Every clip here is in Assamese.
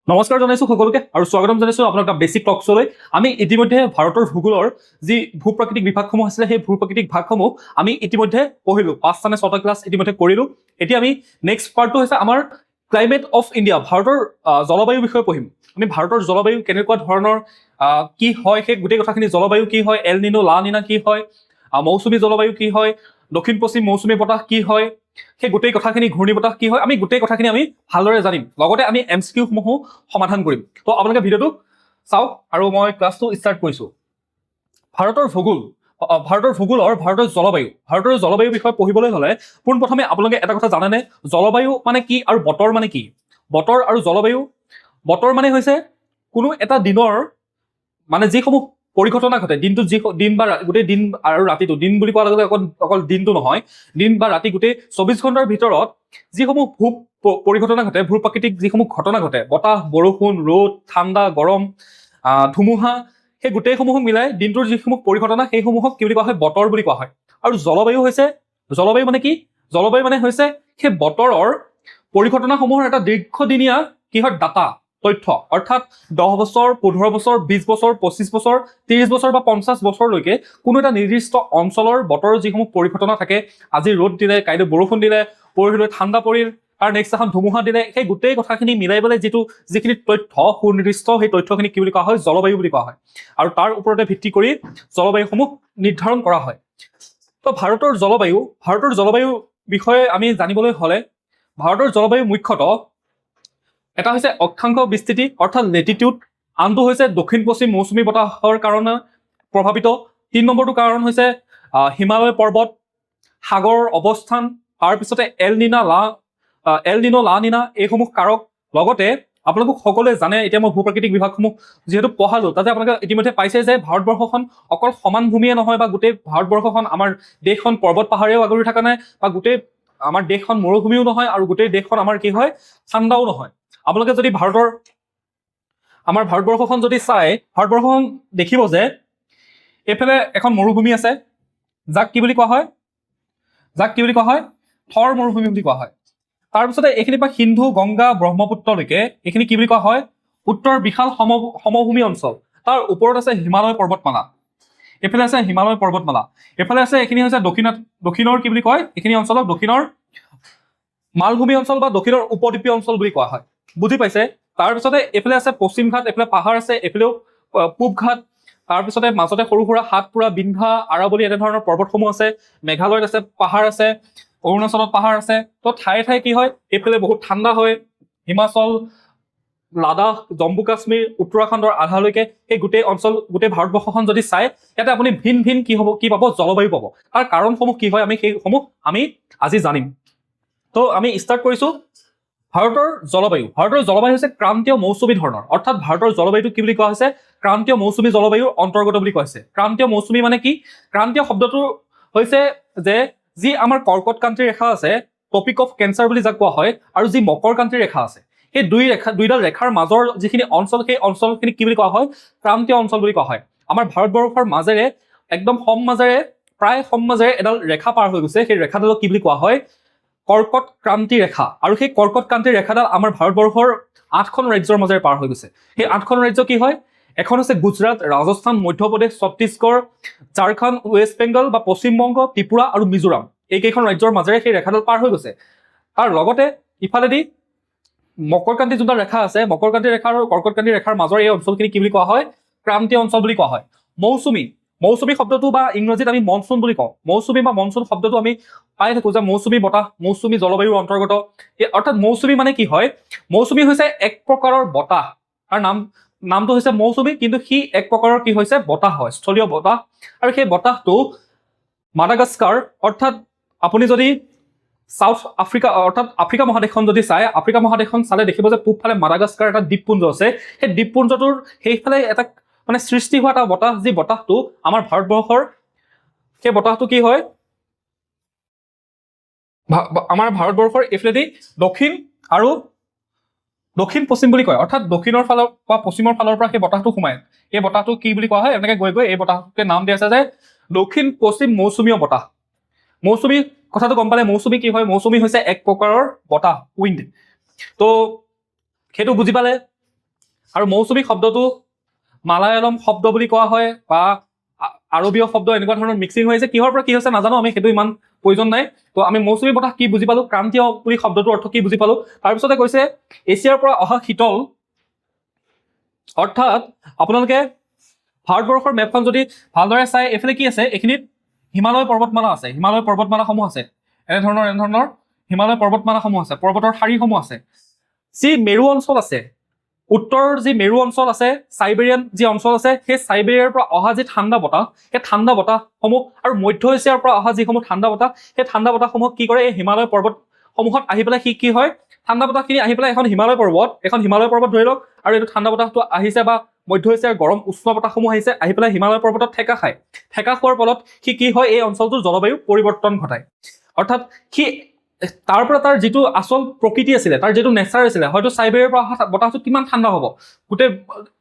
নমস্কাৰ জনাইছো সকলোকে আৰু স্বাগতম জনাইছো আপোনাক এটা বেছিক টকশ্বলৈ। আমি ইতিমধ্যে ভাৰতৰ ভূগোলৰ যি ভূপ্ৰাকৃতিক বিভাগসমূহ আছিলে সেই ভূপ্ৰাকৃতিক ভাগসমূহ আমি ইতিমধ্যে পঢ়িলো, 5টা নে 6টা ক্লাছ ইতিমধ্যে কৰিলো। এতিয়া আমি নেক্সট পাৰ্টটো হৈছে আমাৰ ক্লাইমেট অফ ইণ্ডিয়া, ভাৰতৰ জলবায়ুৰ বিষয়ে পঢ়িম। আমি ভাৰতৰ জলবায়ু কেনেকুৱা ধৰণৰ কি হয় সেই গোটেই কথাখিনি, জলবায়ু কি হয়, এল নিনো লা নিনা কি হয়, মৌচুমী জলবায়ু কি হয়, দক্ষিণ পশ্চিম মৌচুমী বতাহ কি হয়, সেই গোটেই কথাখিনি, ঘূৰ্ণী বতাহ কি হয়, আমি গোটেই কথাখিনি আমি ভালদৰে জানিম। লগতে আমি MCQ সমূহো সমাধান কৰিম। তো আপোনালোকে ভিডিঅ'টো চাওক আৰু মই ক্লাছটো ষ্টাৰ্ট কৰিছোঁ। ভাৰতৰ ভূগোল, ভাৰতৰ জলবায়ুৰ বিষয়ে পঢ়িবলৈ হ'লে পোনপ্ৰথমে আপোনালোকে এটা কথা জানেনে, জলবায়ু মানে কি আৰু বতৰ মানে কি? বতৰ আৰু জলবায়ু, বতৰ মানে হৈছে কোনো এটা দিনৰ মানে যিসমূহ পৰিঘটনা ঘটে, দিনটোত দিন বা গোটেই দিন আৰু ৰাতিটো, দিন বুলি কোৱাৰ লগে লগে অকল দিনটো নহয়, দিন বা ৰাতি গোটেই 24 ঘণ্টাৰ ভিতৰত যিসমূহ পৰিঘটনা ঘটে, ভূ প্ৰাকৃতিক যিসমূহ ঘটনা ঘটে, বতাহ, বৰষুণ, ৰ'দ, ঠাণ্ডা, গৰম, ধুমুহা, সেই গোটেইসমূহক মিলাই দিনটোৰ যিসমূহ পৰিঘটনা সেইসমূহক কি বুলি কোৱা হয়? বতৰ বুলি কোৱা হয়। আৰু জলবায়ু মানে কি? জলবায়ু মানে হৈছে সেই বতৰৰ পৰিঘটনাসমূহৰ এটা দীৰ্ঘদিনীয়া কিহৰ ডাটা, তথ্য। অৰ্থাৎ 10 বছৰ, 15 বছৰ, 20 বছৰ, 25 বছৰ, 30 বছৰ বা 50 বছৰলৈকে কোনো এটা নিৰ্দিষ্ট অঞ্চলৰ বতৰৰ যিসমূহ পৰিঘটনা থাকে, আজি ৰ'দ দিলে, কাইলৈ বৰষুণ দিলে, পৰহিলৈ ঠাণ্ডা পৰিল, আৰু নেক্সট এখন ধুমুহা দিলে, সেই গোটেই কথাখিনি মিলাই পেলাই যিখিনি তথ্য সুনিৰ্দিষ্ট, সেই তথ্যখিনি কি বুলি কোৱা হয়? জলবায়ু বুলি কোৱা হয়। আৰু তাৰ ওপৰতে ভিত্তি কৰি জলবায়ুসমূহ নিৰ্ধাৰণ কৰা হয়। তো ভাৰতৰ জলবায়ু বিষয়ে আমি জানিবলৈ হ'লে, ভাৰতৰ জলবায়ু মুখ্যতঃ এটা হৈছে অক্ষাংশ বিস্তৃতি অৰ্থাৎ লেটিটিউড, আনটো হৈছে দক্ষিণ পশ্চিম মৌচুমী বতাহৰ কাৰণে প্ৰভাৱিত, 3 নম্বৰটো কাৰণ হৈছে হিমালয় পৰ্বত, সাগৰৰ অৱস্থান, তাৰপিছতে এল নিনো লা নিনা এইসমূহ কাৰক। লগতে আপোনালোক সকলোৱে জানে, এতিয়া মই ভূপ্ৰাকৃতিক বিভাগসমূহ যিহেতু পঢ়ালো, তাতে আপোনালোকে ইতিমধ্যে পাইছে যে ভাৰতবৰ্ষখন অকল সমান ভূমিয়ে নহয়, বা গোটেই ভাৰতবৰ্ষখন, আমাৰ দেশখন পৰ্বত পাহাৰেও আগুৰি থকা নাই, বা গোটেই আমাৰ দেশখন মৰুভূমিও নহয়, আৰু গোটেই দেশখন আমাৰ কি হয়? ঠাণ্ডাও নহয়। আপোনালোকে যদি আমাৰ ভাৰতবৰ্ষখন যদি চাই, ভাৰতবৰ্ষখন দেখিব যে এইফালে এখন মৰুভূমি আছে, যাক কি বুলি কোৱা হয়? থৰ মৰুভূমি বুলি কোৱা হয়। তাৰপিছতে এইখিনিৰ পৰা সিন্ধু, গংগা, ব্ৰহ্মপুত্ৰলৈকে এইখিনি কি বুলি কোৱা হয়? উত্তৰ বিশাল সমভূমি অঞ্চল। তাৰ ওপৰত আছে হিমালয় পৰ্বতমালা, এইফালে আছে হিমালয় পৰ্বতমালা, এইফালে আছে, এইখিনি হৈছে দক্ষিণৰ কি বুলি কয়? এইখিনি অঞ্চলক দক্ষিণৰ মালভূমি অঞ্চল বা দক্ষিণৰ উপদ্বীপীয় অঞ্চল বুলি কোৱা হয়। বুজি পাইছে? তাৰপিছতে এইফালে আছে পশ্চিম ঘাট, এইফালে পাহাৰ আছে, এইফালেও পূব ঘাট, তাৰপিছতে মাজতে সৰু সুৰা সাতপুৰা, বিন্ধা, আৰাৱলী এনেধৰণৰ পৰ্বতসমূহ আছে। মেঘালয়ত আছে, পাহাৰ আছে, অৰুণাচলত পাহাৰ আছে। তো ঠায়ে ঠায়ে কি হয়? এইফালে বহুত ঠাণ্ডা হয়, হিমাচল, লাডাখ, জম্মু কাশ্মীৰ, উত্তৰাখণ্ডৰ আধালৈকে সেই গোটেই অঞ্চল, গোটেই ভাৰতবৰ্ষখন যদি চাই, ইয়াতে আপুনি ভিন কি পাব? জলবায়ু পাব। তাৰ কাৰণসমূহ কি হয়? সেইসমূহ আমি আজি জানিম। তো আমি ষ্টাৰ্ট কৰিছোঁ। ভাৰতৰ জলবায়ু হৈছে ক্ৰান্তীয় মৌচুমী ধৰণৰ, অৰ্থাৎ ভাৰতৰ জলবায়ুটো কি বুলি কোৱা হৈছে? ক্ৰান্তীয় মৌচুমী জলবায়ুৰ অন্তৰ্গত বুলি কোৱা হৈছে। ক্ৰান্তীয় মৌচুমী মানে কি? ক্ৰান্তীয় শব্দটো হৈছে যে যি আমাৰ কৰ্কট ক্ৰান্তিৰ ৰেখা আছে, টপিক অফ কেঞ্চাৰ বুলি যাক কোৱা হয়, আৰু যি মকৰ ক্ৰান্তিৰ ৰেখা আছে, সেই দুইডাল ৰেখাৰ মাজৰ যিখিনি অঞ্চল, সেই অঞ্চলখিনি কি বুলি কোৱা হয়? ক্ৰান্তীয় অঞ্চল বুলি কোৱা হয়। আমাৰ ভাৰতবৰ্ষৰ মাজেৰে একদম প্ৰায় সমমাজেৰে এডাল ৰেখা পাৰ হৈ গৈছে, সেই ৰেখাডালক কি বুলি কোৱা হয়? কৰ্কট ক্ৰান্তি ৰেখা। আৰু সেই কৰ্কট ক্ৰান্তি ৰেখাডাল আমাৰ ভাৰতবৰ্ষৰ 8খন ৰাজ্যৰ মাজেৰে পাৰ হৈ গৈছে। সেই 8খন ৰাজ্য কি হয়? এখন হৈছে গুজৰাট, ৰাজস্থান, মধ্যপ্ৰদেশ, ছত্তীশগড়, ঝাৰখণ্ড, ৱেষ্ট বেংগল বা পশ্চিমবংগ, ত্ৰিপুৰা আৰু মিজোৰাম। এইকেইখন ৰাজ্যৰ মাজেৰে সেই ৰেখাডাল পাৰ হৈ গৈছে। তাৰ লগতে ইফালেদি মকৰক্ৰান্তি যোনটা ৰেখা আছে, মকৰক্ৰান্তি ৰেখা আৰু কৰ্কটক্ৰান্তি ৰেখাৰ মাজৰ এই অঞ্চলখিনি কি বুলি কোৱা হয়? ক্ৰান্তীয় অঞ্চল বুলি কোৱা হয়। মৌচুমী শব্দটো বা ইংৰাজীত আমি মনচুন বুলি কওঁ। মৌচুমী বা মনচুন শব্দটো আমি পাই থাকো যে মৌচুমী বতাহ, মৌচুমী জলবায়ুৰ অন্তৰ্গত। অৰ্থাৎ মৌচুমী মানে কি হয়? মৌচুমী হৈছে এক প্ৰকাৰৰ বতাহ, তাৰ নামটো হৈছে মৌচুমী, কিন্তু সি এক প্ৰকাৰৰ কি হৈছে? বতাহ হয়, স্থলীয় বতাহ। আৰু সেই বতাহটো মাডাগাস্কাৰ, অৰ্থাৎ আপুনি যদি সাউথ আফ্ৰিকা, অৰ্থাৎ আফ্ৰিকা মহাদেশখন যদি চাই, আফ্ৰিকা মহাদেশখন চালে দেখিব যে পূবফালে মাডাগাস্কাৰ এটা দ্বীপপুঞ্জ আছে। সেই দ্বীপপুঞ্জটোৰ সেইফালে এটা মানে সৃষ্টি হোৱা এটা বতাহ, যি বতাহটো আমাৰ ভাৰতবৰ্ষৰ, সেই বতাহটো কি হয়? আমাৰ ভাৰতবৰ্ষৰ এইফালেদি দক্ষিণ পশ্চিম বুলি কয়, অৰ্থাৎ দক্ষিণৰ ফালৰ বা পশ্চিমৰ ফালৰ পৰা সেই বতাহটো সোমায়। এই বতাহটো কি বুলি কোৱা হয়? এনেকৈ গৈ এই বতাহটোকে নাম দিয়া আছে যে দক্ষিণ পশ্চিম মৌচুমীয় বতাহ। মৌচুমী কথাটো গম পালে, মৌচুমী কি হয়? মৌচুমী হৈছে এক প্ৰকাৰৰ বতাহ, উইণ্ড। তো সেইটো বুজি পালে। আৰু মৌচুমী শব্দটো মালায়ালম শব্দ বুলি কোৱা হয় বা আৰবীয় শব্দ এনেকুৱা ধৰণৰ মিক্সিং হৈ আছে, কিহৰ পৰা কি হৈছে নাজানো, আমি সেইটো ইমান প্ৰয়োজন নাই। তো আমি মৌচুমী বতাহ কি বুজি পালো, ক্ৰান্তীয় বুলি শব্দটোৰ অৰ্থ কি বুজি পালো। তাৰপিছতে কৈছে এছিয়াৰ পৰা অহা শীতল, অৰ্থাৎ আপোনালোকে ভাৰতবৰ্ষৰ মেপখন যদি ভালদৰে চাই এইফালে কি আছে, এইখিনিত হিমালয় পৰ্বতমালা আছে, হিমালয় পৰ্বতমালাসমূহ আছে, এনেধৰণৰ হিমালয় পৰ্বতমালাসমূহ আছে, পৰ্বতৰ শাৰীসমূহ আছে। যি মেৰু অঞ্চল আছে, উত্তৰৰ যি মেৰু অঞ্চল আছে, চাইবেৰিয়ান যি অঞ্চল আছে, সেই চাইবেৰিয়াৰ পৰা অহা যি ঠাণ্ডা বতাহ, সেই ঠাণ্ডা বতাহসমূহ আৰু মধ্য এছিয়াৰ পৰা অহা যিসমূহ ঠাণ্ডা বতাহ, সেই ঠাণ্ডা বতাহসমূহ কি কৰে, এই হিমালয় পৰ্বতসমূহত আহি পেলাই কি হয়, ঠাণ্ডা বতাহখিনি আহি পেলাই এখন হিমালয় পৰ্বত ধৰি লওক, আৰু এইটো ঠাণ্ডা বতাহটো আহিছে বা মধ্য এছিয়াৰ গৰম উষ্ণ বতাহসমূহ আহিছে, আহি পেলাই হিমালয় পৰ্বতত ঠেকা খায়। ঠেকা খোৱাৰ ফলত সি কি হয়, এই অঞ্চলটোৰ জলবায়ু পৰিৱৰ্তন ঘটায়। অৰ্থাৎ সি তাৰ পৰা তাৰ যিটো আচল প্ৰকৃতি আছিলে, তাৰ যিটো নেচাৰ আছিলে, হয়তো চাইবেৰিয়াৰ পৰা অহা বতাহটো কিমান ঠাণ্ডা হ'ব, গোটেই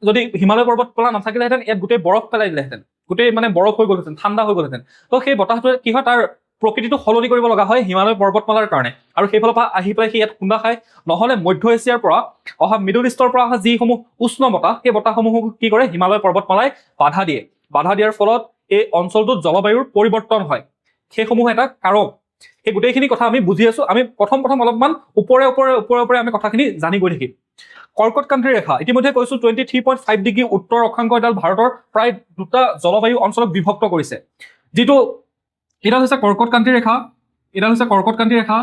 যদি হিমালয় পৰ্বতমালা নাথাকিলেহেঁতেন, ইয়াত গোটেই বৰফ পেলাই দিলেহেঁতেন, গোটেই মানে বৰফ হৈ গ'লহেঁতেন, ঠাণ্ডা হৈ গ'লহেঁতেন। তো সেই বতাহটোৱে কি হয়, তাৰ প্ৰকৃতিটো সলনি কৰিব লগা হয় হিমালয় পৰ্বতমালাৰ কাৰণে, আৰু সেইফালৰ পৰা আহি পেলাই সি ইয়াত খুন্দা খায়। নহ'লে মধ্য এছিয়াৰ পৰা অহা, মিডল ইষ্টৰ পৰা অহা যিসমূহ উষ্ণ বতাহ, সেই বতাহসমূহক কি কৰে, হিমালয় পৰ্বতমালাই বাধা দিয়ে। বাধা দিয়াৰ ফলত এই অঞ্চলটোত জলবায়ুৰ পৰিৱৰ্তন হয়। সেইসমূহ এটা কাৰক। সেই গোটেইখিনি কথা আমি বুজি আছো। আমি প্ৰথম অলপমান ওপৰে আমি কথাখিনি জানি গৈ থাকিম। কৰ্কট ক্ৰান্তি ৰেখা ইতিমধ্যে কৈছো 23.5 ডিগ্ৰী উত্তৰ অক্ষাংশ এডাল ভাৰতৰ প্ৰায় দুটা জলবায়ু অঞ্চলক বিভক্ত কৰিছে। যিটো এডাল হৈছে কৰ্কট ক্ৰান্তি ৰেখা, এডাল হৈছে কৰ্কট ক্ৰান্তি ৰেখা।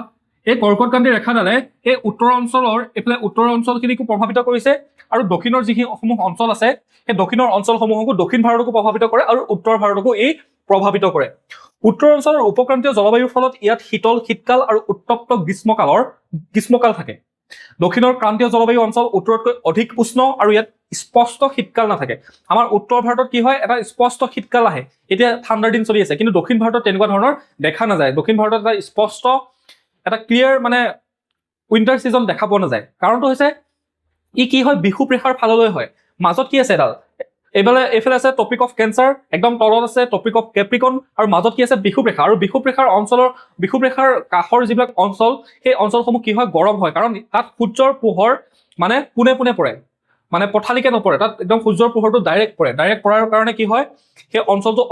এই কৰ্কট ক্ৰান্তি ৰেখাডালে এই উত্তৰ অঞ্চলৰ এইফালে উত্তৰ অঞ্চলখিনিকো প্ৰভাৱিত কৰিছে, আৰু দক্ষিণৰ যিসমূহ অঞ্চল আছে, সেই দক্ষিণৰ অঞ্চলসমূহকো, দক্ষিণ ভাৰতকো প্ৰভাৱিত কৰে, আৰু উত্তৰ ভাৰতকো এই প্ৰভাৱিত কৰে। উত্তৰ অঞ্চলৰ উপক্ৰান্তীয় জলবায়ুৰ ফলত ইয়াত শীতকাল আৰু উত্তপ্ত গ্ৰীষ্মকাল থাকে। দক্ষিণৰ ক্ৰান্তীয় জলবায়ু অঞ্চল উত্তৰতকৈ অধিক উষ্ণ, আৰু ইয়াত স্পষ্ট শীতকাল নাথাকে। আমাৰ উত্তৰ ভাৰতত কি হয়, এটা স্পষ্ট শীতকাল আহে, এতিয়া ঠাণ্ডাৰ দিন চলি আছে, কিন্তু দক্ষিণ ভাৰতত তেনেকুৱা ধৰণৰ দেখা নাযায়। দক্ষিণ ভাৰতত এটা স্পষ্ট, এটা ক্লিয়াৰ মানে উইণ্টাৰ ছিজন দেখা পোৱা নাযায়। কাৰণটো হৈছে ই কি হয়, বিষুৱ ৰেখাৰ ফাললৈ হয়। মাজত কি আছে এডাল, এইফালে আছে টপিক অফ কেঞ্চাৰ, একদম তলত আছে টপিক অফ কেপ্ৰিকন, আৰু মাজত কি আছে, বিষুৱ ৰেখা। আৰু বিষুৱ ৰেখাৰ কাষৰ যিবিলাক অঞ্চল, সেই অঞ্চলসমূহ কি হয়, গৰম হয়, কাৰণ তাত সূৰ্যৰ পোহৰ মানে পোনে পৰে, মানে পথালিকে নপৰে, তাত একদম সূৰ্যৰ পোহৰটো ডাইৰেক্ট পৰাৰ কাৰণে কি হয়, সেই অঞ্চলটো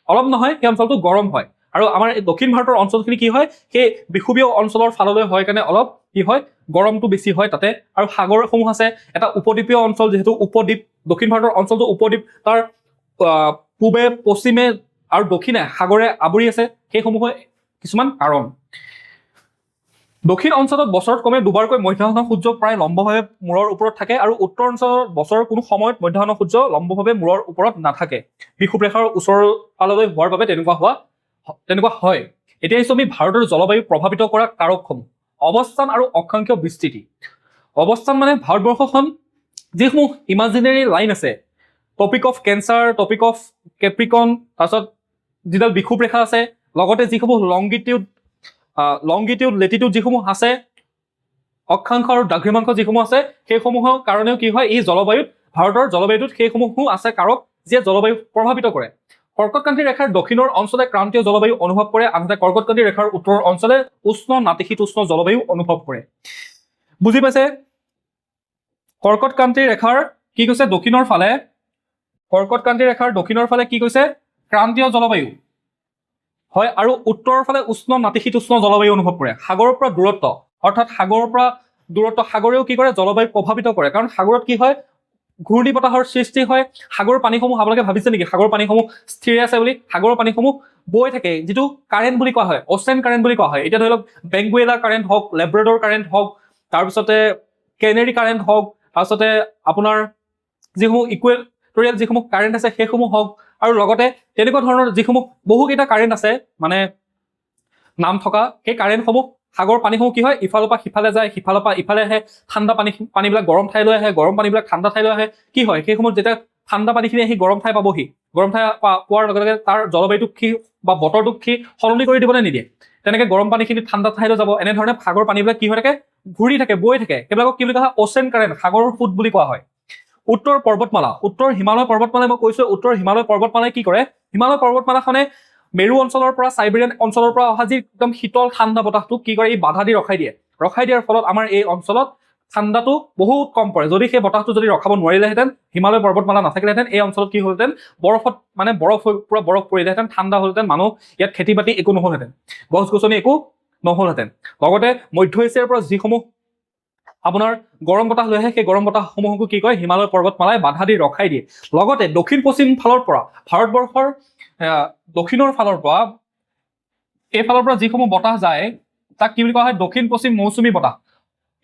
অলপ নহয়, সেই অঞ্চলটো গৰম হয়। আৰু আমাৰ এই দক্ষিণ ভাৰতৰ অঞ্চলখিনি কি হয়, সেই বিষুৱীয় অঞ্চলৰ ফাললৈ হয় কাৰণে অলপ কি হয়, গৰমটো বেছি হয় তাতে। আৰু সাগৰসমূহ আছে, এটা উপদ্বীপীয় অঞ্চল, যিহেতু উপদ্বীপ, দক্ষিণ ভাৰতৰ অঞ্চলটো উপদ্বীপ, তাৰ পূবে পশ্চিমে আৰু দক্ষিণে সাগৰে আৱৰি আছে। সেইসমূহে কিছুমান কাৰণ। দক্ষিণ অঞ্চলত বছৰত কমে দুবাৰকৈ মধ্যাহ্ন সূৰ্য প্ৰায় লম্বভাৱে মূৰৰ ওপৰত থাকে, আৰু উত্তৰ অঞ্চলত বছৰৰ কোনো সময়ত মধ্যাহ্ন সূৰ্য লম্বভাৱে মূৰৰ ওপৰত নাথাকে। বিষুৱ ৰেখাৰ ওচৰৰ ফাললৈ হোৱাৰ বাবে তেনেকুৱা হয়। এতিয়া আহিছো আমি ভাৰতৰ জলবায়ু প্ৰভাৱিত কৰা কাৰকসমূহ। অৱস্থান আৰু অক্ষাংশীয় বিস্তৃতি। অৱস্থান মানে ভাৰতবৰ্ষখন যিসমূহ ইমাজিনেৰী লাইন আছে, tropic of cancer, tropic of capricorn, তাৰপিছত যিডাল বিষুৱ ৰেখা আছে, লগতে যিসমূহ লংগিটিউড লেটিটিউড যিসমূহ আছে, অক্ষাংশ আৰু দ্ৰাঘিমাংশ যিসমূহ আছে, সেইসমূহৰ কাৰণেও কি হয়, এই ভাৰতৰ জলবায়ুটোত সেইসমূহো আছে কাৰক, যিয়ে জলবায়ু প্ৰভাৱিত কৰে। কৰ্কট ক্ৰান্তি ৰেখাৰ দক্ষিণৰ অঞ্চলে ক্ৰান্তীয় জলবায়ু অনুভৱ কৰে, আনহাতে কৰ্কট ক্ৰান্তি ৰেখাৰ উত্তৰৰ অঞ্চলে উষ্ণ নাতিশীতোষ্ণ জলবায়ু অনুভৱ কৰে। বুজি পাইছে? কৰ্কট ক্ৰান্তি ৰেখাৰ কি কৈছে, দক্ষিণৰ ফালে, কৰ্কট ক্ৰান্তি ৰেখাৰ দক্ষিণৰ ফালে কি কৈছে, ক্ৰান্তীয় জলবায়ু হয়, আৰু উত্তৰৰ ফালে উষ্ণ নাতিশীতোষ্ণ জলবায়ু অনুভৱ কৰে। সাগৰৰ পৰা দূৰত্ব, অৰ্থাৎ সাগৰেও কি কৰে, জলবায়ু প্ৰভাৱিত কৰে। কাৰণ সাগৰত কি হয়, ঘূৰ্ণী বতাহৰ সৃষ্টি হয়। সাগৰৰ পানীসমূহ আপোনালোকে ভাবিছে নেকি সাগৰৰ পানীসমূহ স্থিৰ আছে বুলি? সাগৰৰ পানীসমূহ বৈ থাকে, যিটো কাৰেণ্ট বুলি কোৱা হয়, অচেন কাৰেণ্ট বুলি কোৱা হয়। এতিয়া ধৰি লওক বেংগুৱেলা কাৰেণ্ট হওক, লেব্ৰাডৰ কাৰেণ্ট হওক, তাৰপিছতে কেনেৰি কাৰেণ্ট হওক, তাৰপিছতে আপোনাৰ যিসমূহ ইকুৱেটৰিয়েল যিসমূহ কাৰেণ্ট আছে সেইসমূহ হওক, আৰু লগতে তেনেকুৱা ধৰণৰ যিসমূহ বহুকেইটা কাৰেণ্ট আছে মানে নাম থকা, সেই কাৰেণ্টসমূহ, সাগৰ পানীসমূহ কি হয়, ইফালৰ পৰা সিফালে যায়, সিফালৰ পৰা ইফালে আহে, ঠাণ্ডা পানীবিলাক গৰম ঠাইলৈ আহে, গৰম পানীবিলাক ঠাণ্ডা ঠাইলৈ আহে। কি হয়, সেই সময়ত যেতিয়া ঠাণ্ডা পানীখিনি আহি গৰম ঠাই পাবহি, গৰম ঠাই পোৱাৰ লগে লগে তাৰ জলবায়ুটোক কি বা বতৰটোক কি সলনি কৰি দিবলৈ নিদিয়ে। তেনেকে গৰম পানীখিনি ঠাণ্ডা ঠাইলৈ যাব। এনেধৰণে সাগৰ পানীবিলাক কি হৈ থাকে, ঘূৰি থাকে, বৈ থাকে। সেইবিলাকক কি বুলি কোৱা হয়, অচেন কাৰেণ্ট, সাগৰৰ সোঁত বুলি কোৱা হয়। উত্তৰ পৰ্বতমালা, উত্তৰ হিমালয় পৰ্বতমালাই মই কৈছো, উত্তৰ হিমালয় পৰ্বতমালাই কি কৰে, হিমালয় পৰ্বতমালাখনে মেৰু অঞ্চলৰ পৰা, চাইবেৰিয়ান অঞ্চলৰ পৰা অহা যি একদম শীতল ঠাণ্ডা বতাহটোক কি কৰে, ই বাধা দি ৰখাই দিয়ে। ৰখাই দিয়াৰ ফলত আমাৰ এই অঞ্চলত ঠাণ্ডাটো বহুত কম পৰে। যদি সেই বতাহটো যদি ৰখাব নোৱাৰিলেহেঁতেন, হিমালয় পৰ্বতমালা নাথাকিলেহেঁতেন, এই অঞ্চলত কি হ'লহেঁতেন, বৰফত মানে পুৰা বৰফ পৰিলেহেঁতেন, ঠাণ্ডা হ'লহেঁতেন, মানুহ ইয়াত খেতি বাতি একো নহ'লহেঁতেন, গছ গছনি একো নহ'লহেঁতেন। লগতে মধ্য এছিয়াৰ পৰা যিসমূহ আপোনাৰ গৰম বতাহ লৈ আহে, সেই গৰম বতাহসমূহকো কি কয়, হিমালয় পৰ্বতমালাই বাধা দি ৰখাই দিয়ে। লগতে দক্ষিণ পশ্চিম ফালৰ পৰা, ভাৰতবৰ্ষৰ দক্ষিণৰ ফালৰ পৰা, এইফালৰ পৰা যিসমূহ বতাহ যায় তাক কি বুলি কোৱা হয়, দক্ষিণ পশ্চিম মৌচুমী বতাহ।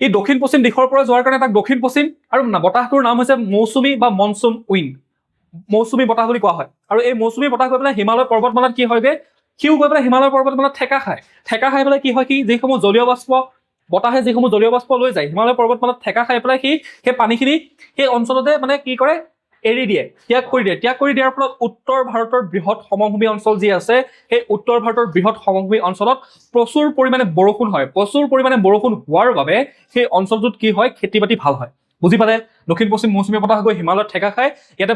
এই দক্ষিণ পশ্চিম দিশৰ পৰা যোৱাৰ কাৰণে তাক দক্ষিণ পশ্চিম, আৰু বতাহটোৰ নাম হৈছে মৌচুমী বা মনচুন উইণ্ড, মৌচুমী বতাহ বুলি কোৱা হয়। আৰু এই মৌচুমী বতাহ গৈ পেলাই হিমালয় পৰ্বতমালাত কি হয়গে, সিও গৈ পেলাই হিমালয় পৰ্বতমালাত ঠেকা খায়। ঠেকা খাই পেলাই কি হয়, কি যিসমূহ জলীয় বাষ্প, বতাহে যিসমূহ জলীয় বাষ্প লৈ যায়, হিমালয় পৰ্বতমালাত ঠেকা খাই পেলাই সেই পানীখিনি সেই অঞ্চলতে মানে কি কৰে, এৰি দিয়ে, ত্যাগ কৰি দিয়ে। ত্যাগ কৰি দিয়াৰ ফলত উত্তৰ ভাৰতৰ বৃহৎ সমভূমি অঞ্চল যি আছে, সেই উত্তৰ ভাৰতৰ বৃহৎ সমভূমি অঞ্চলত প্ৰচুৰ পৰিমাণে বৰষুণ হয়। প্ৰচুৰ পৰিমাণে বৰষুণ হোৱাৰ বাবে সেই অঞ্চলটোত কি হয়, খেতি বাতি ভাল হয়। বুজি পালে? দক্ষিণ পশ্চিম মৌচুমী বতাহ গৈ হিমালয়ত ঠেকা খায়, ইয়াতে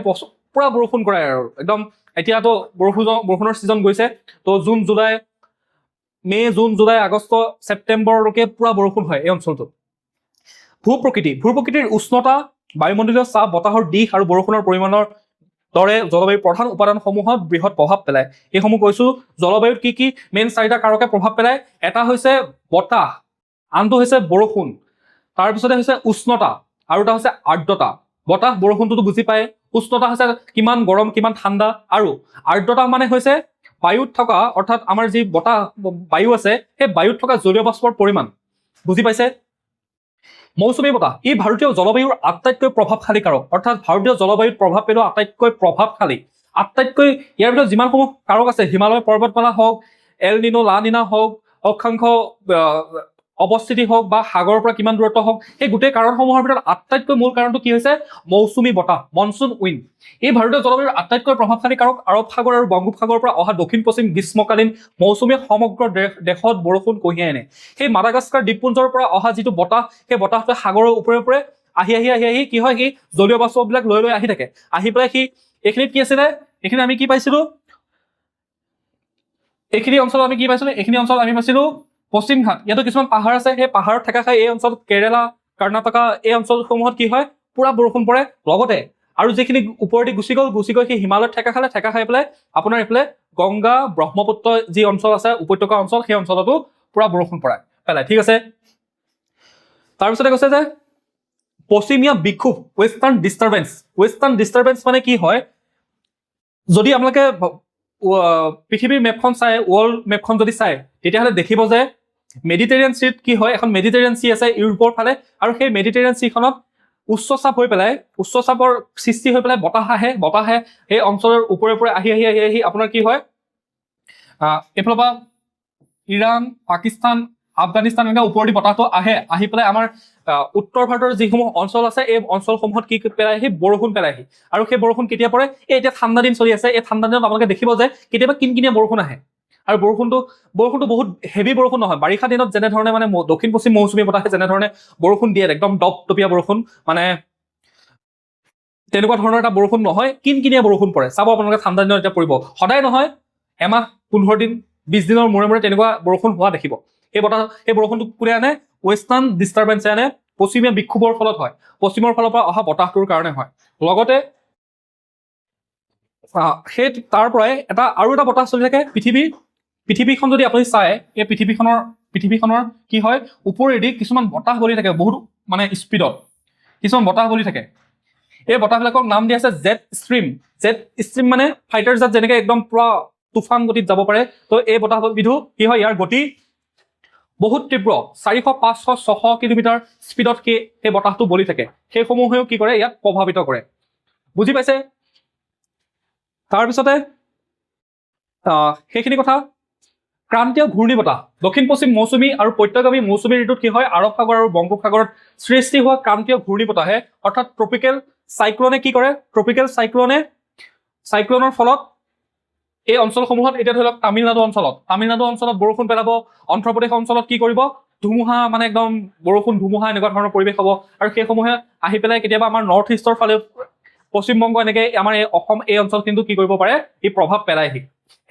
পুৰা বৰষুণ কৰে আৰু একদম। এতিয়াতো বৰষুণৰ ছিজন গৈছে, তো জুন জুলাই, মে' জুন জুলাই আগষ্ট ছেপ্টেম্বৰলৈকে পুৰা বৰষুণ হয় এই অঞ্চলটোত। ভূ-প্ৰকৃতিৰ উষ্ণতা, বায়ুমণ্ডলীয় চাপ, বতাহৰ দিশ আৰু বৰষুণৰ পৰিমাণৰ দৰে জলবায়ুৰ প্ৰধান উপাদানসমূহত বৃহৎ প্ৰভাৱ পেলায়। এইসমূহ কৈছো। জলবায়ুত কি কি মেইন 4টা কাৰকে প্ৰভাৱ পেলায়। এটা হৈছে বতাহ, আনটো হৈছে বৰষুণ, তাৰপিছতে হৈছে উষ্ণতা, আৰু এটা হৈছে আৰ্দ্ৰতা। বতাহ বৰষুণটোতো বুজি পায়, উষ্ণতা হৈছে কিমান গৰম কিমান ঠাণ্ডা, আৰু আৰ্দ্ৰতা মানে হৈছে বায়ুত থকা, অৰ্থাৎ আমাৰ যি বতাহ বায়ু আছে, সেই বায়ুত থকা জলীয় বাষ্পৰ পৰিমাণ। বুজি পাইছে? মৌচুমী বতাহ ই ভাৰতীয় জলবায়ুৰ আটাইতকৈ প্ৰভাৱশালী কাৰক, অৰ্থাৎ ভাৰতীয় জলবায়ুত প্ৰভাৱ পেলোৱা আটাইতকৈ প্ৰভাৱশালী, আটাইতকৈ ইয়াৰ ভিতৰত যিমানসমূহ কাৰক আছে, হিমালয় পৰ্বতমালা হওক, এল নিনো লা নিনা হওক, অক্ষাংশ অৱস্থিতি হওক, বা সাগৰৰ পৰা কিমান দূৰত্ব হওক, সেই গোটেই কাৰণসমূহৰ ভিতৰত আটাইতকৈ মূল কাৰণটো কি হৈছে, মৌচুমী বতাহ, মনচুন উইণ্ড। এই ভাৰতীয় জলবায়ুৰ আটাইতকৈ প্ৰভাৱশালী কাৰক। আৰৱ সাগৰ আৰু বংগোপসাগৰৰ পৰা অহা দক্ষিণ পশ্চিম গ্ৰীষ্মকালীন মৌচুমীয়ে সমগ্ৰ দেশত বৰষুণ কঢ়িয়াই আনে। সেই মাদাগাস্কাৰ দ্বীপপুঞ্জৰ পৰা অহা যিটো বতাহ, সেই বতাহটোৱে সাগৰৰ ওপৰে ওপৰে আহি কি হয়, সি জলীয় বাষ্পবিলাক লৈ আহি থাকে। আহি পেলাই এইখিনিত কি আছিলে, এইখিনি আমি কি পাইছিলো, এইখিনি অঞ্চলত আমি পাইছিলো পশ্চিম ঘাট। ইয়াতো কিছুমান পাহাৰ আছে, সেই পাহাৰত ঠেকা খাই এই অঞ্চলত কেৰেলা, কৰ্ণাটকা, এই অঞ্চলসমূহত কি হয়, পুৰা বৰষুণ পৰে। লগতে আৰু যিখিনি ওপৰেদি গুচি গ'ল সেই হিমালয়ত ঠেকা খাই পেলাই আপোনাৰ এইফালে গংগা ব্ৰহ্মপুত্ৰ যি অঞ্চল আছে, উপত্যকা অঞ্চল, সেই অঞ্চলতো পুৰা বৰষুণ পেলায়। ঠিক আছে। তাৰপিছতে কৈছে যে পশ্চিমীয়া বিক্ষোভ, ৱেষ্টাৰ্ণ ডিষ্টাৰবেন্স মানে কি হয়, যদি আপোনালোকে পৃথিৱীৰ মেপখন চাই, ৱৰ্ল্ড মেপখন যদি চাই, তেতিয়াহ'লে দেখিব যে মেডিটেৰিয়ান চিত কি হয়, এখন মেডিটেৰিয়ান চি আছে ইউৰোপৰ ফালে, আৰু সেই মেডিটেৰিয়ান চিখনত উচ্চ চাপৰ সৃষ্টি হৈ পেলাই বতাহে সেই অঞ্চলৰ ওপৰে আহি আপোনাৰ কি হয়, এইফালৰ পৰা ইৰাণ, পাকিস্তান, আফগানিস্তান, এনেকৈ ওপৰেদি বতাহটো আহি পেলাই আমাৰ উত্তৰ ভাৰতৰ যিসমূহ অঞ্চল আছে, এই অঞ্চলসমূহত কি পেলাইহি, বৰষুণ পেলাইহি। আৰু সেই বৰষুণ কেতিয়া পৰে, এতিয়া ঠাণ্ডা দিন চলি আছে, এই ঠাণ্ডা দিনত আপোনালোকে দেখিব যে কেতিয়াবা কিনকিনীয়া বৰষুণ আহে। আৰু বৰষুণটো বহুত হেভি বৰষুণ নহয়। বাৰিষা দিনত যেনেধৰণে মানে দক্ষিণ পশ্চিম মৌচুমী বতাহে যেনেধৰণে বৰষুণ দিয়ে, একদম দপদপীয়া বৰষুণ, মানে তেনেকুৱা ধৰণৰ এটা বৰষুণ নহয়, কিনকিনীয়া বৰষুণ পৰে। চাব আপোনালোকে ঠাণ্ডা দিনত এতিয়া পৰিব, সদায় নহয়, এমাহ 15 দিন 20 দিনৰ মূৰে তেনেকুৱা বৰষুণ হোৱা দেখিব। সেই বৰষুণটো কোনে আনে, ৱেষ্টাৰ্ণ ডিষ্টাৰবেন্সে আনে, পশ্চিমীয়া বিক্ষোভৰ ফলত হয়, পশ্চিমৰ ফালৰ পৰা অহা বতাহটোৰ কাৰণে হয়। লগতে সেই তাৰ পৰাই আৰু এটা বতাহ চলি থাকে। পৃথিৱীখন যদি আপুনি চায়, এই পৃথিৱীখনৰ কি হয়, ওপৰেদি কিছুমান বতাহ বলি থাকে, বহুত মানে স্পীডত কিছুমান বতাহ বলি থাকে। এই বতাহবিলাকৰ নাম দিয়া আছে জেট ষ্ট্ৰীম মানে ফাইটাৰ জেট যেনেকে একদম পুৰা তুফান গতিত যাব পাৰে। তো এই বতাহবিধো কি হয়, ইয়াৰ গতি বহুত তীব্ৰ, 400, 500, 600 কিলোমিটাৰ স্পীডত সেই বতাহটো বলি থাকে। সেইসমূহেও কি কৰে, ইয়াক প্ৰভাৱিত কৰে। বুজি পাইছে? তাৰপিছতে সেইখিনি কথা। ক্ৰান্তীয় ঘূৰ্ণী বতাহ, দক্ষিণ পশ্চিম মৌচুমী আৰু প্ৰত্যগামী মৌচুমী ঋতুত কি হয়, আৰৱ সাগৰ আৰু বংগোপসাগৰত সৃষ্টি হোৱা ক্ৰান্তীয় ঘূৰ্ণী বতাহে, অৰ্থাৎ ট্ৰপিকেল চাইক্লনে কি কৰে, চাইক্লনৰ ফলত এই অঞ্চলসমূহত, এতিয়া ধৰি লওক তামিলনাডু অঞ্চলত বৰষুণ পেলাব। অন্ধ্ৰপ্ৰদেশ অঞ্চলত কি কৰিব, ধুমুহা, মানে একদম বৰষুণ ধুমুহা এনেকুৱা ধৰণৰ পৰিৱেশ হ'ব। আৰু সেইসমূহে আহি পেলাই কেতিয়াবা আমাৰ নৰ্থ ইষ্টৰ ফালে, পশ্চিমবংগ, এনেকে আমাৰ এই অসম, এই অঞ্চল কিন্তু কি কৰিব পাৰে, ই প্ৰভাৱ পেলাইহি।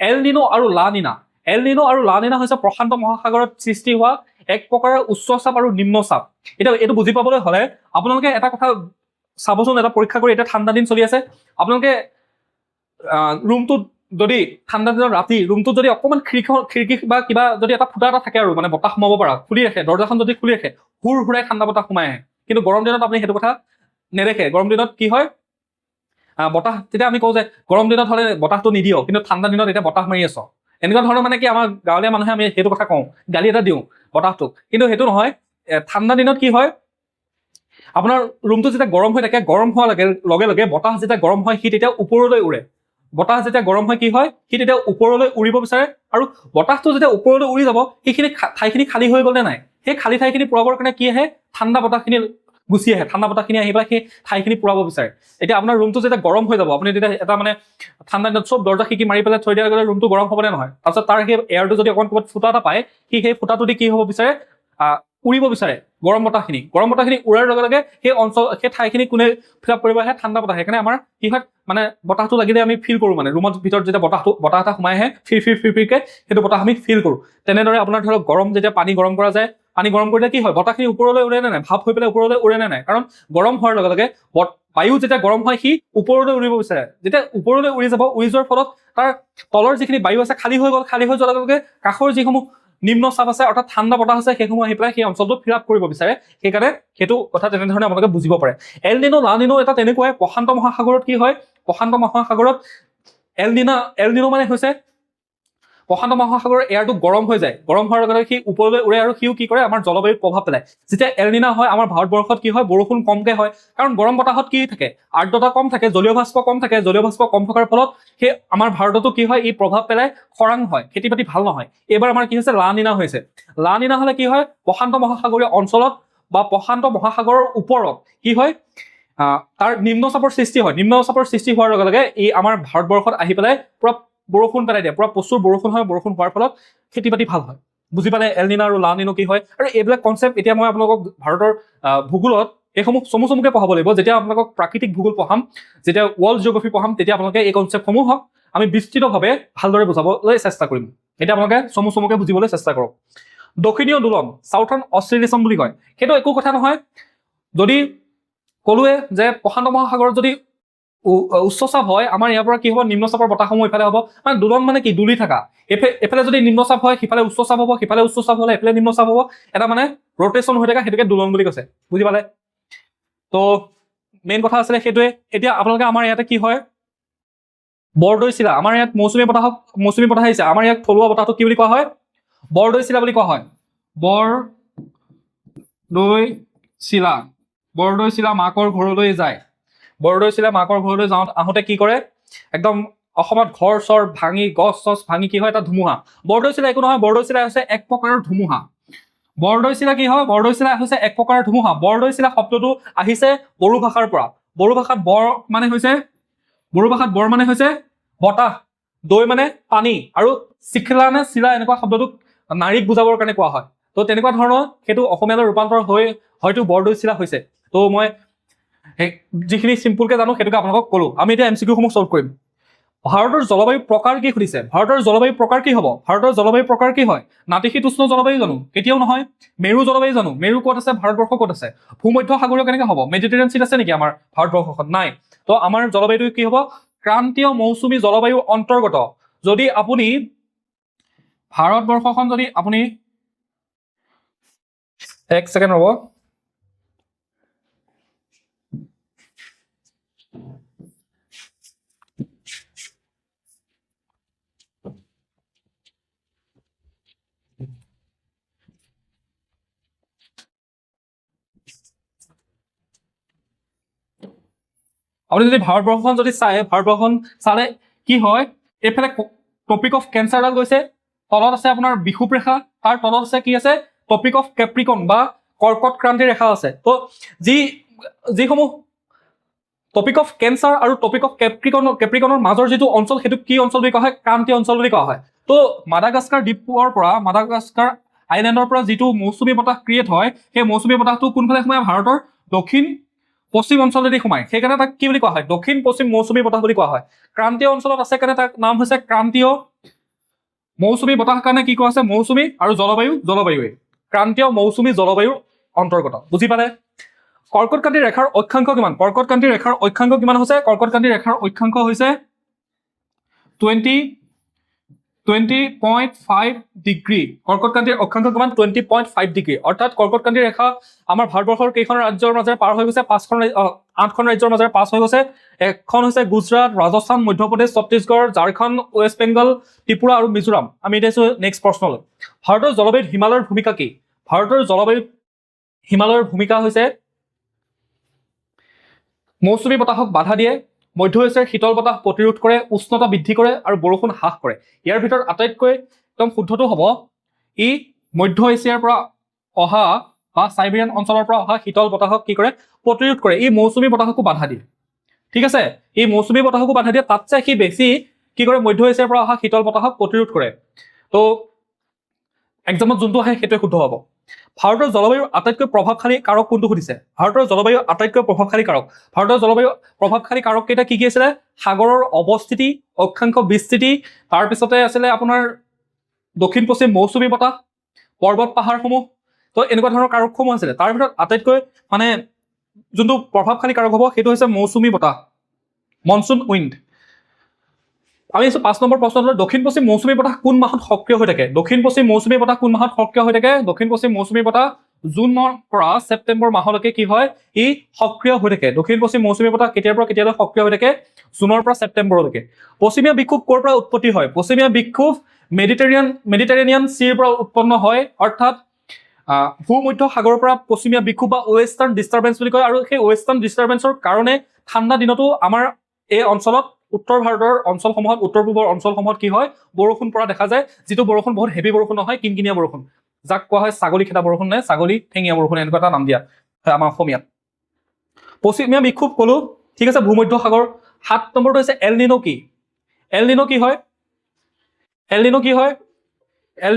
এল নিনো আৰু লা নিনা হৈছে প্ৰশান্ত মহাসাগৰত সৃষ্টি হোৱা এক প্ৰকাৰৰ উচ্চ চাপ আৰু নিম্ন চাপ। এতিয়া এইটো বুজি পাবলৈ হ'লে আপোনালোকে এটা কথা চাবচোন, এটা পৰীক্ষা কৰি, এতিয়া ঠাণ্ডা দিন চলি আছে, আপোনালোকে ৰুমটোত যদি ঠাণ্ডা দিনৰ ৰাতি ৰুমটোত যদি অকণমান খিৰিকী বা কিবা যদি এটা ফুটা এটা থাকে আৰু মানে বতাহ সোমাব পৰা, খুলি ৰাখে, দৰ্জাখন যদি খুলি ৰাখে, হুৰাই ঠাণ্ডা বতাহ সোমাই আহে। কিন্তু গৰম দিনত আপুনি সেইটো কথা নেদেখে। গৰম দিনত কি হয়, বতাহ, তেতিয়া আমি কওঁ যে গৰম দিনত হ'লে বতাহটো নিদিও, কিন্তু ঠাণ্ডা দিনত এতিয়া বতাহ মাৰি আছ, এনেকুৱা ধৰণৰ মানে কি আমাৰ গাঁৱলীয়া মানুহে আমি সেইটো কথা কওঁ, গালি এটা দিওঁ বতাহটোক। কিন্তু সেইটো নহয়। ঠাণ্ডা দিনত কি হয়, আপোনাৰ ৰুমটো যেতিয়া গৰম হৈ থাকে, গৰম হোৱাৰ লগে লগে বতাহ যেতিয়া গৰম হয় সি তেতিয়া ওপৰলৈ উৰে। বতাহ যেতিয়া গৰম হয় কি হয়, সি তেতিয়া ওপৰলৈ উৰিব বিচাৰে, আৰু বতাহটো যেতিয়া ওপৰলৈ উৰি যাব সেইখিনি ঠাইখিনি খালী হৈ গ'লে নাই, সেই খালী ঠাইখিনি পুৰাবৰ কাৰণে কি আহে, ঠাণ্ডা বতাহখিনি গুচি আহে। ঠাণ্ডা বতাহখিনি আহি পেলাই সেই ঠাইখিনি পুৰাব বিচাৰে। এতিয়া আপোনাৰ ৰুমটো যেতিয়া গৰম হৈ যাব, আপুনি তেতিয়া এটা মানে ঠাণ্ডা দিনত চব দৰ্জা খিৰিকী মাৰি পেলাই থৈ দিয়াৰ লগে ৰুমটো গৰম হ'বনে নহয়? তাৰপিছত তাৰ সেই এয়াৰটো যদি অকণমান ক'ৰবাত ফুটা এটা পায়, সি সেই ফুটাটো দি কি হ'ব বিচাৰে, উৰিব বিচাৰে। গৰম বতাহখিনি উৰাৰ লগে লগে সেই ঠাইখিনি কোনে ফিল আপ কৰিব আহে, ঠাণ্ডা বতাহ। সেইকাৰণে আমাৰ কি হয়, মানে বতাহটো লাগিলে আমি ফিল কৰোঁ, মানে ৰুমৰ ভিতৰত যেতিয়া বতাহ এটা সোমাই আহে ফিৰকে সেইটো বতাহ আমি ফিল কৰোঁ। তেনেদৰে আপোনাৰ ধৰক গৰম, যেতিয়া পানী গৰম কৰা যায়, পানী গৰম কৰিলে কি হয়, বতাহখিনি ওপৰলৈ উৰে নে নাই, ভাপ হৈ পেলাই ওপৰলৈ উৰে নে নাই? কাৰণ গৰম হোৱাৰ লগে লগে বায়ু যেতিয়া গৰম হয় সি ওপৰলৈ উৰিব বিচাৰে। যেতিয়া ওপৰলৈ উৰি যাব, উৰি যোৱাৰ ফলত তাৰ তলৰ যিখিনি বায়ু আছে খালী হৈ গ'ল। খালী হৈ যোৱাৰ লগে লগে কাষৰ যিসমূহ নিম্ন চাপ আছে, অৰ্থাৎ ঠাণ্ডা বতাহ আছে, সেইসমূহ আহি পেলাই সেই অঞ্চলটো ফিল আপ কৰিব বিচাৰে। সেইকাৰণে সেইটো কথা তেনেধৰণে আপোনালোকে বুজিব পাৰে। এল নিনো লা নিনো এটা তেনেকুৱাই। প্ৰশান্ত মহাসাগৰত কি হয়, প্ৰশান্ত মহাসাগৰত এল নিনো মানে হৈছে প্ৰশান্ত মহাসাগৰৰ এয়াৰটো গৰম হৈ যায়। গৰম হোৱাৰ লগে লগে সি ওপৰলৈ উৰে, আৰু সিও কি কৰে, আমাৰ জলবায়ুত প্ৰভাৱ পেলায়। যেতিয়া এল নিনো হয়, আমাৰ ভাৰতবৰ্ষত কি হয়, বৰষুণ কমকে হয়। কাৰণ গৰম বতাহত কি থাকে, আৰ্দ্ৰতা কম থাকে, জলীয় বাষ্প কম থাকে। জলীয় বাষ্প কম থকাৰ ফলত সেই আমাৰ ভাৰততো কি হয়, ই প্ৰভাৱ পেলাই, খৰাং হয়, খেতি বাতি ভাল নহয়। এইবাৰ আমাৰ কি হৈছে, লা নিনা হৈছে। লা নিনা হ'লে কি হয়, প্ৰশান্ত মহাসাগৰীয় অঞ্চলত বা প্ৰশান্ত মহাসাগৰৰ ওপৰত কি হয়, তাৰ নিম্নচাপৰ সৃষ্টি হয়। নিম্নচাপৰ সৃষ্টি হোৱাৰ লগে লগে ই আমাৰ ভাৰতবৰ্ষত আহি পেলাই পুৰা বৰষুণ পেলাই দিয়ে, পুৰা প্ৰচুৰ বৰষুণ হয়। বৰষুণ হোৱাৰ ফলত খেতি বাতি ভাল হয়। বুজি পালে এল নিনো আৰু লা নিনো কি হয়? আৰু এইবিলাক কনচেপ্ট এতিয়া মই আপোনালোকক ভাৰতৰ ভূগোলত এইসমূহ চমুকে পঢ়াব লাগিব। যেতিয়া আপোনালোকক প্ৰাকৃতিক ভূগোল পঢ়াম, যেতিয়া ৱৰ্ল্ড জিঅ'গ্ৰাফী পঢ়াম, তেতিয়া আপোনালোকে এই কনচেপ্টসমূহক আমি বিস্তৃতভাৱে ভালদৰে বুজাবলৈ চেষ্টা কৰিম। এতিয়া আপোনালোকে চমুকে বুজিবলৈ চেষ্টা কৰক। দক্ষিণীয় দোলন, চাউথাৰ্ণ অচিলেশ্যন বুলি কয়। সেইটো একো কথা নহয়। যদি ক'লোৱে যে প্ৰশান্ত মহাসাগৰত যদি উচ্চচাপ হয়, আমাৰ ইয়াৰ পৰা কি হ'ব, নিম্নচাপৰ বতাহসমূহ ইফালে হ'ব। মানে দোলন মানে কি, দুলি থকা। এফালে যদি নিম্নচাপ হয়, সিফালে উচ্চচাপ হ'ব, সিফালে উচ্চচাপ হ'লে এফালে নিম্নচাপ হ'ব। এটা মানে ৰটেশ্যন হৈ থকা, সেইটোকে দোলন বুলি কৈছে। বুজি পালে? তো মেইন কথা আছিলে সেইটোৱে। এতিয়া আপোনালোকে আমাৰ ইয়াতে কি হয়, বৰদৈচিলা, আমাৰ ইয়াত মৌচুমী বতাহ আহিছে। আমাৰ ইয়াত থলুৱা বতাহটো কি বুলি কোৱা হয়, বৰদৈচিলা বুলি কোৱা হয়। বৰদৈচিলা মাকৰ ঘৰলৈ যায়। বৰদৈচিলা মাকৰ ঘৰলৈ আহোঁতে কি কৰে, একদম অসমত ঘৰ চৰ ভাঙি, গছ চছ ভাঙি কি হয়, এটা ধুমুহা। বৰদৈচিলা একো নহয়, বৰদৈচিলা হৈছে এক প্ৰকাৰৰ ধুমুহা। বৰদৈচিলা কি হয়, বৰদৈচিলা হৈছে এক প্ৰকাৰৰ ধুমুহা। বৰদৈচিলা শব্দটো আহিছে বড়ো ভাষাৰ পৰা। বড়ো ভাষাত বৰ মানে হৈছে বতাহ, দৈ মানে পানী, আৰু চিখলা নে চিলা এনেকুৱা শব্দটোক নাৰীক বুজাবৰ কাৰণে কোৱা হয়। তো তেনেকুৱা ধৰণৰ সেইটো অসমীয়ালৈ ৰূপান্তৰ হৈ হয়তো বৰদৈচিলা হৈছে। তো মই যিখিনি চিম্পুলকে জানো সেইটোকে আপোনালোকক ক'লো। আমি এতিয়া MCQ সমূহ চল্ভ কৰিম। ভাৰতৰ জলবায়ু প্ৰকাৰ কি সুধিছে। ভাৰতৰ জলবায়ু প্ৰকাৰ কি হ'ব? ভাৰতৰ জলবায়ু প্ৰকাৰ কি হয়? নাতিশীতোষ্ণ জলবায়ু জানো? কেতিয়াও নহয়। মেৰু জলবায়ু জানো? মেৰু ক'ত আছে? ভাৰতবৰ্ষ ক'ত আছে? ভূমধ্য সাগৰীয় কেনেকে হ'ব? মেডিটেৰিয়ান চিট আছে নেকি আমাৰ ভাৰতবৰ্ষখন? নাই। তো আমাৰ জলবায়ুটো কি হ'ব? ক্ৰান্তীয় মৌচুমী জলবায়ুৰ অন্তৰ্গত। যদি আপুনি ভাৰতবৰ্ষখন যদি আপুনি এক ছেকেণ্ড ৰ'ব, আপুনি যদি ভাৰতবৰ্ষখন যদি চায়, ভাৰতবৰ্ষখন চালে কি হয়, এইফালে টপিক অফ কেঞ্চাৰডাল গৈছে, তলত আছে আপোনাৰ বিষুৱ ৰেখা, তাৰ তলত আছে কি আছে, টপিক অফ কেপ্ৰিকন বা কৰ্কট ক্ৰান্তি ৰেখা আছে। তো যিসমূহ টপিক অফ কেঞ্চাৰ আৰু টপিক অফ কেপ্ৰিকনৰ মাজৰ যিটো অঞ্চল, সেইটো কি অঞ্চল বুলি কোৱা হয়? ক্ৰান্তীয় অঞ্চল বুলি কোৱা হয়। তো মাডাগাস্কাৰ দ্বীপৰ পৰা, মাডাগাস্কাৰ আইলেণ্ডৰ পৰা যিটো মৌচুমী বতাহ ক্ৰিয়েট হয়, সেই মৌচুমী বতাহটো কোনফালে সোমায়? ভাৰতৰ দক্ষিণ পশ্চিম অঞ্চলেদি সোমায়। সেইকাৰণে তাক কি বুলি কোৱা হয়? দক্ষিণ পশ্চিম মৌচুমী বতাহ বুলি কোৱা হয়। ক্ৰান্তীয় অঞ্চলত আছে কাৰণে তাক নাম হৈছে ক্ৰান্তীয় মৌচুমী বতাহ। কাৰণে কি কোৱা আছে? মৌচুমী আৰু জলবায়ুৱে। ক্ৰান্তীয় মৌচুমী জলবায়ুৰ অন্তৰ্গত। বুজি পালে? কৰ্কটক্ৰান্তি ৰেখাৰ অক্ষাংশ কিমান? কৰ্কটক্ৰান্তি ৰেখাৰ অক্ষাংশ কিমান হৈছে? কৰ্কটক্ৰান্তি ৰেখাৰ অক্ষাংশ হৈছে 20.5 ডিগ্ৰী। কৰ্কটক্ৰান্তিৰ অক্ষাংশ কিমান? 20.5 ডিগ্ৰী। অৰ্থাৎ কৰ্কটক্ৰান্তি ৰেখা আমাৰ ভাৰতবৰ্ষৰ কেইখন ৰাজ্যৰ মাজেৰে পাৰ হৈ গৈছে? 8খন ৰাজ্যৰ মাজেৰে পাছ হৈ গৈছে। এখন হৈছে গুজৰাট, ৰাজস্থান, মধ্যপ্ৰদেশ, ছত্তীশগড়, ঝাৰখণ্ড, ৱেষ্ট বেংগল, ত্ৰিপুৰা আৰু মিজোৰাম। আমি এতিয়া নেক্সট প্ৰশ্নলৈ। ভাৰতৰ জলবায়ুত হিমালয়ৰ ভূমিকা কি? ভাৰতৰ জলবায়ুত হিমালয়ৰ ভূমিকা হৈছে মৌচুমী বতাহক বাধা দিয়ে, মধ্য এছিয়াৰ শীতল বতাহ প্ৰতিৰোধ কৰে, উষ্ণতা বৃদ্ধি কৰে আৰু বৰষুণ হ্ৰাস কৰে। ইয়াৰ ভিতৰত আটাইতকৈ একদম শুদ্ধটো হ'ব ই মধ্য এছিয়াৰ পৰা অহা বা চাইবেৰিয়ান অঞ্চলৰ পৰা অহা শীতল বতাহক কি কৰে? প্ৰতিৰোধ কৰে। ই মৌচুমী বতাহকো বাধা দিয়ে। ঠিক আছে, এই মৌচুমী বতাহকো বাধা দিয়ে, তাতছে সি বেছি কি কৰে? মধ্য এছিয়াৰ পৰা অহা শীতল বতাহক প্ৰতিৰোধ কৰে। তো এক্সামত যোনটো আহে সেইটোৱে শুদ্ধ হ'ব। ভাৰতৰ জলবায়ুৰ আটাইতকৈ প্ৰভাৱশালী কাৰক কোনটো সুধিছে? ভাৰতৰ জলবায়ুৰ আটাইতকৈ প্ৰভাৱশালী কাৰক। ভাৰতৰ জলবায়ুৰ প্ৰভাৱশালী কাৰক কেইটা কি কি আছিলে? সাগৰৰ অৱস্থিতি, অক্ষাংশ বিস্তৃতি, তাৰপিছতে আছিলে আপোনাৰ দক্ষিণ পশ্চিম মৌচুমী বতাহ, পৰ্বত পাহাৰসমূহ। তো এনেকুৱা ধৰণৰ কাৰকসমূহ আছিলে। তাৰ ভিতৰত আটাইতকৈ মানে যোনটো প্ৰভাৱশালী কাৰক হ'ব সেইটো হৈছে মৌচুমী বতাহ, মনচুন উইণ্ড। আমি 5 নম্বৰ প্ৰশ্নটো, দক্ষিণ পশ্চিম মৌচুমী বতাহ কোন মাহত সক্ৰিয় হৈ থাকে? দক্ষিণ পশ্চিম মৌচুমী বতাহ কোন মাহত সক্ৰিয় হৈ থাকে? দক্ষিণ পশ্চিম মৌচুমী বতাহ জুন মাহৰ পৰা ছেপ্টেম্বৰ মাহলৈকে কি হয়? ই সক্ৰিয় হৈ থাকে। দক্ষিণ পশ্চিম মৌচুমী বতাহ কেতিয়াৰ পৰা কেতিয়ালৈ সক্ৰিয় হৈ থাকে? জুনৰ পৰা ছেপ্টেম্বৰলৈকে। পশ্চিমীয়া বিক্ষোভ ক'ৰ পৰা উৎপত্তি হয়? পশ্চিমীয়া বিক্ষোভ মেডিটেৰেনিয়ান চিৰ পৰা উৎপন্ন হয়। অৰ্থাৎ ভূমধ্য সাগৰৰ পৰা পশ্চিমীয়া বিক্ষোভ বা ৱেষ্টাৰ্ণ ডিষ্টাৰবেন্স বুলি কয়। আৰু সেই ৱেষ্টাৰ্ণ ডিষ্টাৰবেন্সৰ কাৰণে ঠাণ্ডা দিনতো আমাৰ এই অঞ্চলত, উত্তৰ ভাৰতৰ অঞ্চলসমূহত, উত্তৰ পূবৰ অঞ্চলসমূহত কি হয়? বৰষুণ পৰা দেখা যায়। যিটো বৰষুণ বহুত হেভি বৰষুণ নহয়, কিনকিনীয়া বৰষুণ, যাক কোৱা হয় ছাগলী খেদা বৰষুণ নে ছাগলী ঠেঙীয়া বৰষুণ, এনেকুৱা এটা নাম দিয়া হয় আমাৰ অসমীয়াত। পশ্চিমীয়া বিক্ষোভ ক'লো, ঠিক আছে, ভূমধ্য সাগৰ। 7 নম্বৰটো হৈছে এল নিনো কি? এল নিনো কি হয়? এল নিনো কি হয়? এল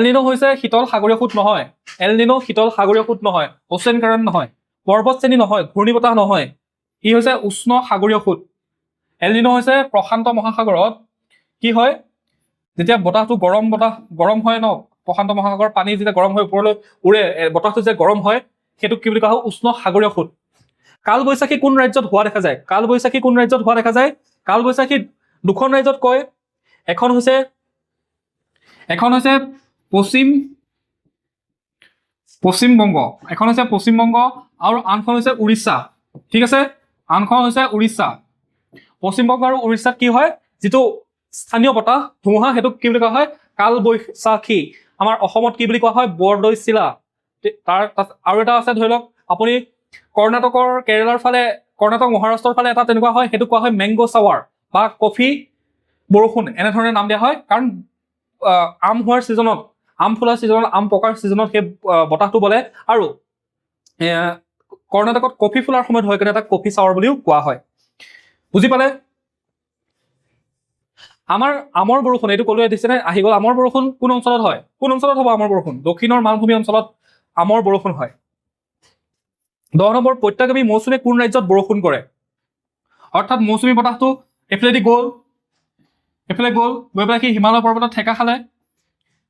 নিনো হৈছে শীতল সাগৰীয় সোঁত নহয়। এল নিনো শীতল সাগৰীয় সোঁত নহয়, অ'চেন কাৰেণ্ট নহয়, পৰ্বত শ্ৰেণী নহয়, ঘূৰ্ণী বতাহ নহয়। ই হৈছে উষ্ণ সাগৰীয় সোঁত। এল নিনো হৈছে প্ৰশান্ত মহাসাগৰত কি হয়? যেতিয়া বতাহটো গৰম হয় ন, প্ৰশান্ত মহাসাগৰৰ পানী যেতিয়া গৰম হৈ ওপৰলৈ উৰে, বতাহটো যে গৰম হয়, সেইটোক কি বুলি কোৱা হয়? উষ্ণ সাগৰীয় সোঁত। কাল বৈশাখী কোন ৰাজ্যত হোৱা দেখা যায়? কাল বৈশাখী কোন ৰাজ্যত হোৱা দেখা যায়? কাল বৈশাখী দুখন ৰাজ্যত কয়। এখন হৈছে পশ্চিমবংগ, এখন হৈছে পশ্চিমবংগ আৰু আনখন হৈছে উৰিষ্যা। ঠিক আছে, আনখন হৈছে উৰিষ্যা। পশ্চিমবংগ আৰু উৰিষ্যাত কি হয়? যিটো স্থানীয় বতাহ ধুমুহা, সেইটোক কি বুলি কোৱা হয়? কাল বৈশাখী। আমাৰ অসমত কি বুলি কোৱা হয়? বৰদৈচিলা। তাৰ আৰু এটা আছে, ধৰি লওক আপুনি কৰ্ণাটকৰ, কেৰেলাৰ ফালে, কৰ্ণাটক মহাৰাষ্ট্ৰৰ ফালে এটা তেনেকুৱা হয়, সেইটো কোৱা হয় মেংগো চাৱাৰ বা কফি বৰষুণ, এনেধৰণে নাম দিয়া হয়। কাৰণ আম হোৱাৰ ছিজনত, আম ফুলাৰ ছিজনত, আম পকাৰ ছিজনত সেই বতাহটো বলে। আৰু কৰ্ণাটকত কফি ফুলাৰ সময়ত হয় কাৰণে তাক কফি চাৱাৰ বুলিও কোৱা হয়। বুজি পালে? আমাৰ আমৰ বৰষুণ, এইটো ক'লোৱে দিছেনে? আহি গ'ল। আমৰ বৰষুণ কোন অঞ্চলত হয়? কোন অঞ্চলত হ'ব আমৰ বৰষুণ? দক্ষিণৰ মালভূমি অঞ্চলত আমৰ বৰষুণ হয়। 10 নম্বৰ, প্ৰত্যাগামী মৌচুমীয়ে কোন ৰাজ্যত বৰষুণ কৰে? অৰ্থাৎ মৌচুমী বতাহটো এইফালে গৈ পেলাই সি হিমালয় পৰ্বতত ঠেকা খালে,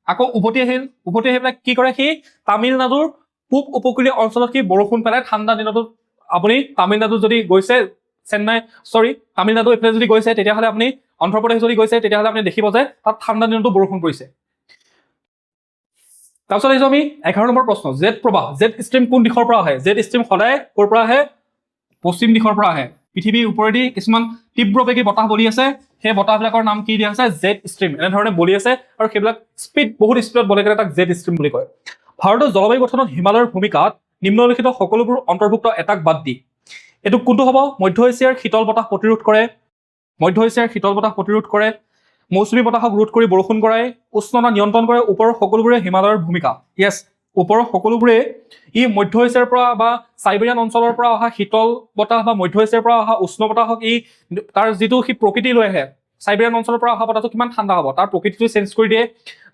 আকৌ উভতি আহি পেলাই কি কৰে? সি তামিলনাডুৰ পূব উপকূলীয় অঞ্চলত সি বৰষুণ পেলাই। ঠাণ্ডা দিনতো আপুনি তামিলনাডু যদি গৈছে, তামিলনাডু এইফালে যদি গৈছে, তেতিয়াহ'লে আপুনি অন্ধ্ৰপ্ৰদেশ যদি গৈছে, তেতিয়াহ'লে আপুনি দেখিব যে তাত ঠাণ্ডা দিনতো বৰষুণ পৰিছে। তাৰপিছত আহিছো আমি 11 নম্বৰ প্ৰশ্ন, জেট প্ৰবাহ, জেট ষ্ট্ৰীম কোন দিশৰ পৰা আহে? জেট ষ্ট্ৰীম সদায় ক'ৰ পৰা আহে? পশ্চিম দিশৰ পৰা আহে। পৃথিৱীৰ ওপৰেদি কিছুমান তীব্ৰবেগী বতাহ বলি আছে, সেই বতাহবিলাকৰ নাম কি দিয়া আছে? Jet stream. এনেধৰণে বলি আছে আৰু সেইবিলাক বহুত স্পীডত বলে কাৰণে তাক জেট ষ্ট্ৰীম বুলি কয়। ভাৰতৰ জলবায়ু গঠনত হিমালয়ৰ ভূমিকাত নিম্নলিখিত সকলোবোৰ অন্তৰ্ভুক্ত এটাক বাদ দি। এইটো কোনটো হ'ব? মধ্য এছিয়াৰ শীতল বতাহ প্ৰতিৰোধ কৰে, মৌচুমী বতাহক ৰোধ কৰি বৰষুণ কৰাই, উষ্ণতা নিয়ন্ত্ৰণ কৰে, ওপৰৰ সকলোবোৰে হিমালয়ৰ ভূমিকা। য়েছ, ওপৰৰ সকলোবোৰে ই মধ্য এছিয়াৰ পৰা বা চাইবেৰিয়ান অঞ্চলৰ পৰা অহা শীতল বতাহ বা মধ্য এছিয়াৰ পৰা অহা উষ্ণ বতাহক তাৰ যিটো সি প্ৰকৃতি লৈ আহে, চাইবেৰিয়ান অঞ্চলৰ পৰা অহা বতাহটো কিমান ঠাণ্ডা হ'ব তাৰ প্ৰকৃতিটো চেঞ্জ কৰি দিয়ে।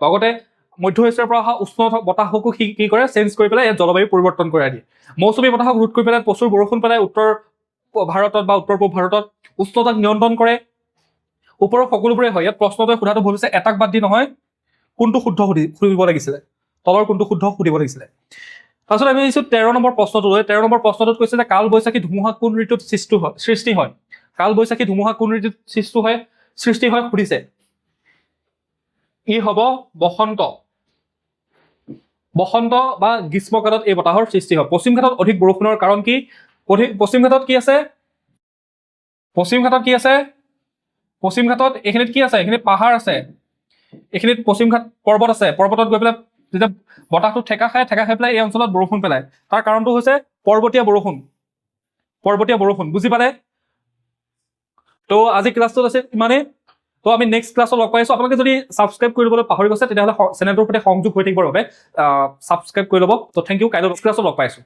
লগতে মধ্য এছিয়াৰ পৰা অহা উষ্ণ বতাহকো সি কি কৰে? চেঞ্জ কৰি পেলাই ইয়াত জলবায়ু পৰিৱৰ্তন কৰাই দিয়ে। মৌচুমী বতাহক ৰোধ কৰি পেলাই প্ৰচুৰ বৰষুণ পেলাই উত্তৰ ভাৰতত বা উত্তৰ পূব ভাৰতত, উষ্ণতাক নিয়ন্ত্ৰণ কৰে। ওপৰৰ সকলোবোৰে হয়। ইয়াত প্ৰশ্নটোৱে সোধাটো ভুল হৈছে, এটাক বাদ দি নহয়, কোনটো শুদ্ধ সুধিব লাগিছিলে তলৰ কোনটো শুদ্ধ সুধিব লাগিছিলে তাৰপিছত আমি আহিছোঁ 13 নম্বৰ প্ৰশ্নটোলৈ 13 নম্বৰ প্ৰশ্নটোত কৈছে যে কাল বৈশাখী ধুমুহা কোন ঋতুত সৃষ্টি হয় কাল বৈশাখী ধুমুহা কোন ঋতুত সৃষ্টি হয় সুধিছে ই হ'ব বসন্ত বা গ্ৰীষ্মকালত এই বতাহৰ সৃষ্টি হয় পশ্চিম ঘাটত অধিক বৰষুণৰ কাৰণ কি পশ্চিম ঘাটত কি আছে পশ্চিম ঘাটত এইখিনিত কি আছে এইখিনিত পাহাৰ আছে এইখিনিত পশ্চিম ঘাট পৰ্বত আছে পৰ্বতত গৈ পেলাই যেতিয়া বতাহটো ঠেকা খাই পেলাই এই অঞ্চলত বৰষুণ পেলায় তাৰ কাৰণটো হৈছে পৰ্বতীয়া বৰষুণ বুজি পালে তো আজি ক্লাছটোত আছে ইমানেই তো আমি নেক্সট ক্লাছত লগ পাইছোঁ আপোনালোকে যদি ছাবস্ক্ৰাইব কৰিবলৈ পাহৰি গৈছে তেতিয়াহ'লে চেনেলটোৰ সৈতে সংযোগ হৈ থাকিবৰ বাবে ছাবস্ক্ৰাইব কৰি ল'ব তো থেংক ইউ কাইলৈ ক্লাছত লগ পাইছোঁ